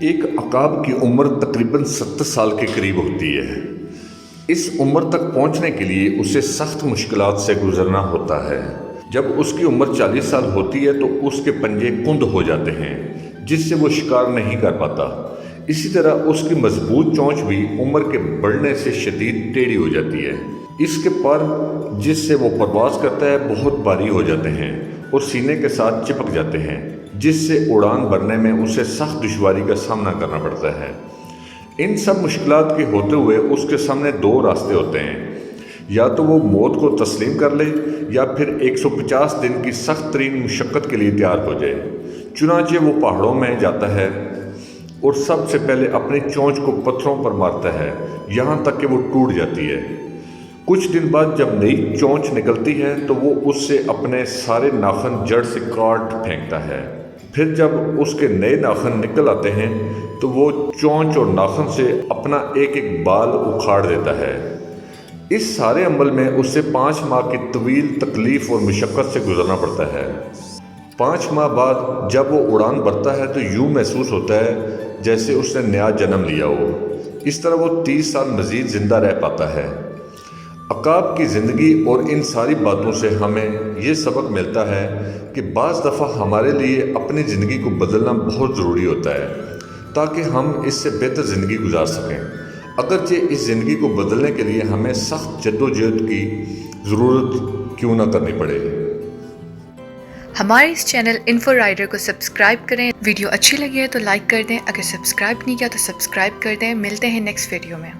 ایک عقاب کی عمر تقریباً 70 سال کے قریب ہوتی ہے۔ اس عمر تک پہنچنے کے لیے اسے سخت مشکلات سے گزرنا ہوتا ہے۔ جب اس کی عمر 40 سال ہوتی ہے تو اس کے پنجے کند ہو جاتے ہیں، جس سے وہ شکار نہیں کر پاتا۔ اسی طرح اس کی مضبوط چونچ بھی عمر کے بڑھنے سے شدید ٹیڑھی ہو جاتی ہے۔ اس کے پر جس سے وہ پرواز کرتا ہے بہت بھاری ہو جاتے ہیں اور سینے کے ساتھ چپک جاتے ہیں، جس سے اڑان بھرنے میں اسے سخت دشواری کا سامنا کرنا پڑتا ہے۔ ان سب مشکلات کے ہوتے ہوئے اس کے سامنے دو راستے ہوتے ہیں، یا تو وہ موت کو تسلیم کر لے یا پھر 150 دن کی سخت ترین مشقت کے لیے تیار ہو جائے۔ چنانچہ وہ پہاڑوں میں جاتا ہے اور سب سے پہلے اپنی چونچ کو پتھروں پر مارتا ہے، یہاں تک کہ وہ ٹوٹ جاتی ہے۔ کچھ دن بعد جب نئی چونچ نکلتی ہے تو وہ اس سے اپنے سارے ناخن جڑ سے کاٹ پھینکتا ہے۔ پھر جب اس کے نئے ناخن نکل آتے ہیں تو وہ چونچ اور ناخن سے اپنا ایک ایک بال اکھاڑ دیتا ہے۔ اس سارے عمل میں اسے 5 ماہ کی طویل تکلیف اور مشقت سے گزرنا پڑتا ہے۔ 5 ماہ بعد جب وہ اڑان بھرتا ہے تو یوں محسوس ہوتا ہے جیسے اس نے نیا جنم لیا ہو۔ اس طرح وہ 30 سال مزید زندہ رہ پاتا ہے۔ عقاب کی زندگی اور ان ساری باتوں سے ہمیں یہ سبق ملتا ہے کہ بعض دفعہ ہمارے لیے اپنی زندگی کو بدلنا بہت ضروری ہوتا ہے تاکہ ہم اس سے بہتر زندگی گزار سکیں، اگرچہ اس زندگی کو بدلنے کے لیے ہمیں سخت جدوجہد کی ضرورت کیوں نہ کرنی پڑے۔ ہمارے اس چینل انفو رائڈر کو سبسکرائب کریں۔ ویڈیو اچھی لگی ہے تو لائک کر دیں، اگر سبسکرائب نہیں کیا تو سبسکرائب کر دیں۔ ملتے ہیں نیکسٹ ویڈیو میں۔